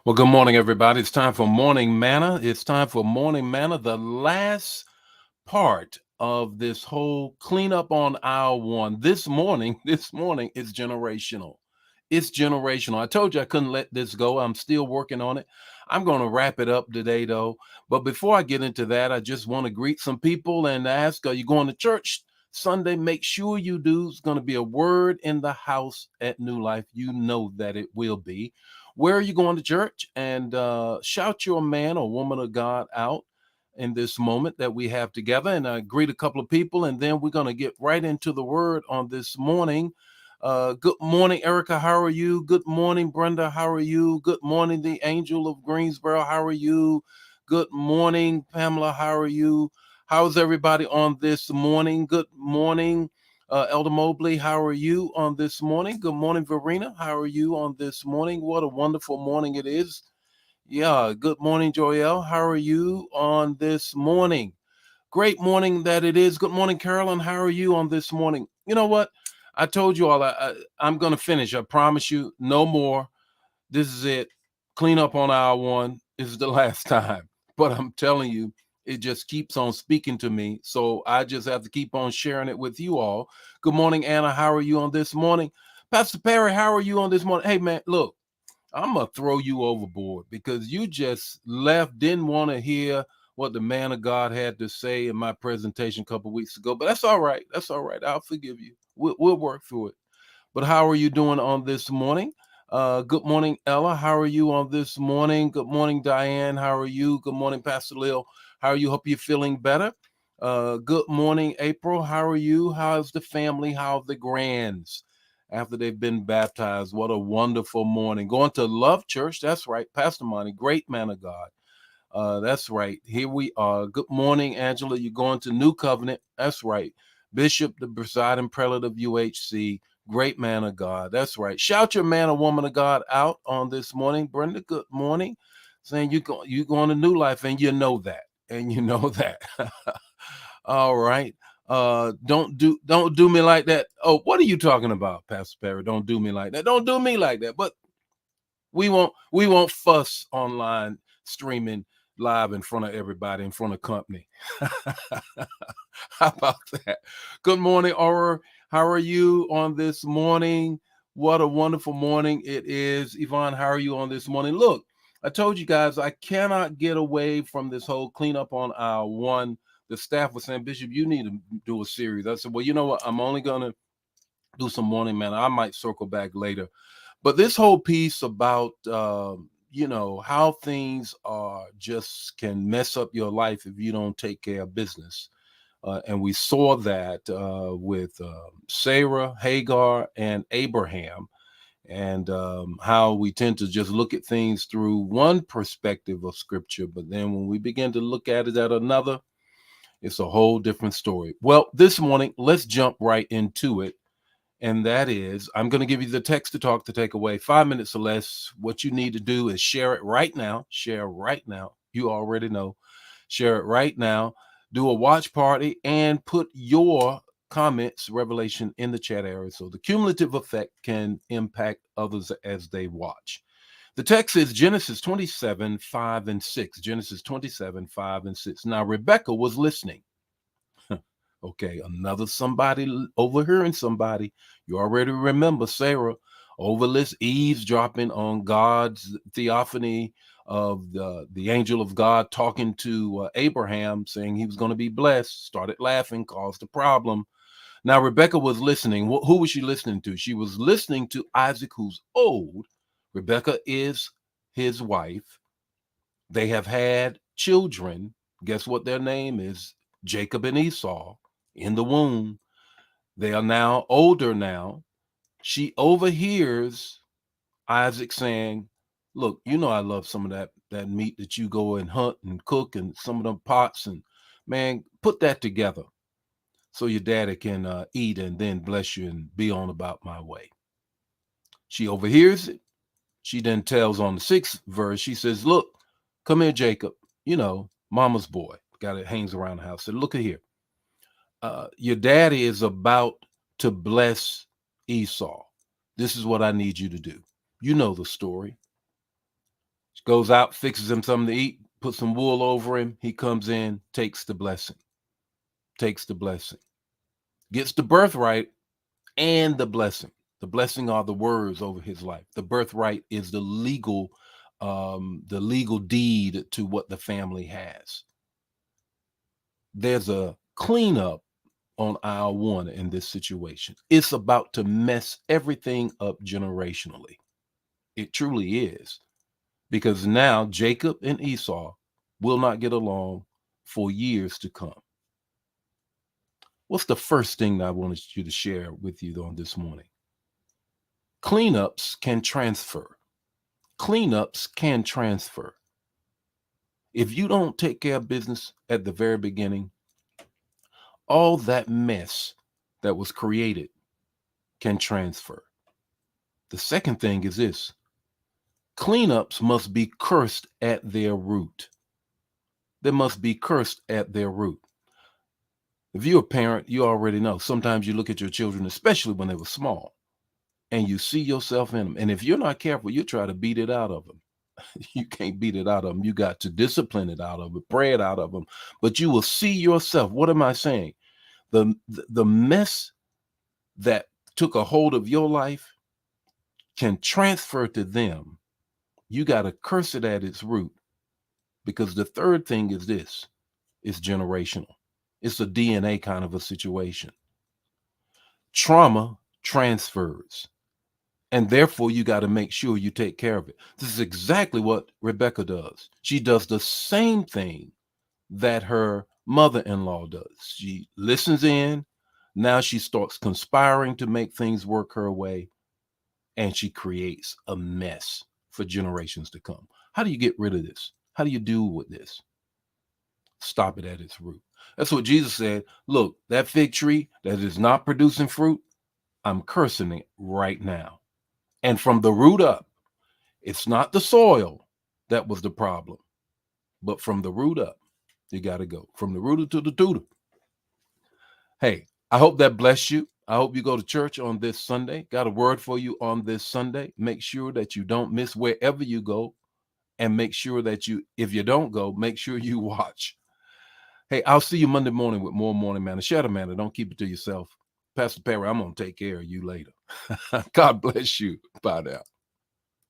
Well, good morning, everybody. It's time for Morning Manna. It's time for Morning Manna, the last part of this whole cleanup on aisle one. This morning, this morning is generational. It's generational. I told you I couldn't let this go. I'm still working on it. I'm going to wrap it up today, though. But before I get into that, I just want to greet some people and ask, are you going to church Sunday? Make sure you do. It's going to be a word in the house at New Life. You know that it will be. Where are you going to church? And shout your man or woman of God out in this moment that we have together. And I greet a couple of people, and then we're going to get right into the word on this morning. Good morning, Erica. How are you? Good morning, Brenda. How are you? Good morning, the Angel of Greensboro. How are you? Good morning, Pamela. How are you? How's everybody on this morning? Good morning, Elder Mobley. How are you on this morning? Good morning, Verena. How are you on this morning? What a wonderful morning it is. Yeah, good morning, Joelle. How are you on this morning? Great morning that it is. Good morning, Carolyn. How are you on this morning? You know what? I told you all I'm going to finish. I promise you, no more. This is it. Clean up on hour one. This is the last time. But I'm telling you, it just keeps on speaking to me. So I just have to keep on sharing it with you all. Good morning, Anna. How are you on this morning? Pastor Perry, how are you on this morning? Hey, man, look. I'm gonna throw you overboard because you just left, didn't want to hear what the man of God had to say in my presentation a couple weeks ago. But that's all right. That's all right. I'll forgive you. We'll work through it. But how are you doing on this morning? Good morning, Ella. How are you on this morning? Good morning, Diane. How are you? Good morning, Pastor Lil. How are you? Hope you're feeling better. Good morning, April. How are you? How's the family? How are the grands after they've been baptized? What a wonderful morning. Going to Love Church. That's right. Pastor Monty, great man of God. That's right. Here we are. Good morning, Angela. You're going to New Covenant. That's right. Bishop, the presiding prelate of UHC. Great man of God. That's right. Shout your man or woman of God out on this morning. Brenda, good morning. Saying you going to New Life, and you know that. And you know that. All right. Don't do me like that. Oh, what are you talking about, Pastor Perry? Don't do me like that. Don't do me like that. But we won't fuss online streaming live in front of everybody, in front of company. How about that? Good morning, Aurora. How are you on this morning? What a wonderful morning it is. Yvonne, how are you on this morning? Look, I told you guys I cannot get away from this whole cleanup on aisle one. The staff was saying, Bishop, you need to do a series. I said, well, you know what? I'm only going to do some morning man. I might circle back later. But this whole piece about how things are just can mess up your life if you don't take care of business. And we saw that with Sarah, Hagar, and Abraham, and how we tend to just look at things through one perspective of scripture. But then when we begin to look at it at another, it's a whole different story. Well, this morning, let's jump right into it. And that is, I'm going to give you the text to talk to take away 5 minutes or less. What you need to do is share it right now. Share right now. You already know. Share it right now. Do a watch party and put your comments, revelation in the chat area so the cumulative effect can impact others as they watch. The text is Genesis 27, 5 and 6. Genesis 27, 5 and 6. Now, Rebecca was listening. Okay, another somebody overhearing somebody. You already remember Sarah overlist eavesdropping on God's theophany of the angel of God talking to Abraham, saying he was going to be blessed. Started laughing, caused a problem. Now Rebecca was listening. Who was she listening to? She was listening to Isaac, who's old. Rebecca is his wife. They have had children. Guess what their name is? Jacob and Esau in the womb. They are now older now. She overhears Isaac saying, look, you know I love some of that meat that you go and hunt and cook and some of them pots, and man, put that together so your daddy can eat and then bless you and be on about my way. She overhears it. She then tells on the 6th verse, she says, look, come here, Jacob, mama's boy, got it hangs around the house. Said, look at here. Your daddy is about to bless Esau. This is what I need you to do. You know the story. Goes out, fixes him something to eat, puts some wool over him. He comes in, takes the blessing, gets the birthright and the blessing. The blessing are the words over his life. The birthright is the legal deed to what the family has. There's a cleanup on aisle one in this situation. It's about to mess everything up generationally. It truly is. Because now Jacob and Esau will not get along for years to come. What's the first thing that I wanted you to share with you on this morning? Cleanups can transfer. Cleanups can transfer. If you don't take care of business at the very beginning, all that mess that was created can transfer. The second thing is this: cleanups must be cursed at their root. They must be cursed at their root. If you're a parent, you already know. Sometimes you look at your children, especially when they were small, and you see yourself in them. And if you're not careful, you try to beat it out of them. You can't beat it out of them. You got to discipline it out of it, pray it out of them. But you will see yourself. What am I saying? The mess that took a hold of your life can transfer to them. You got to curse it at its root. Because the third thing is this: it's generational. It's a DNA kind of a situation. Trauma transfers. And therefore, you got to make sure you take care of it. This is exactly what Rebecca does. She does the same thing that her mother-in-law does. She listens in. Now she starts conspiring to make things work her way, and she creates a mess for generations to come. How do you get rid of this? How do you deal with this? Stop it at its root. That's what Jesus said. Look, that fig tree that is not producing fruit, I'm cursing it right now. And from the root up, it's not the soil that was the problem, but from the root up, you got to go from the rooter to the tutor. Hey, I hope that blessed you. I hope you go to church on this Sunday. Got a word for you on this Sunday. Make sure that you don't miss wherever you go, and make sure that if you don't go, make sure you watch. Hey, I'll see you Monday morning with more Morning Manna. Share the manna. Don't keep it to yourself. Pastor Perry, I'm going to take care of you later. God bless you. Bye now.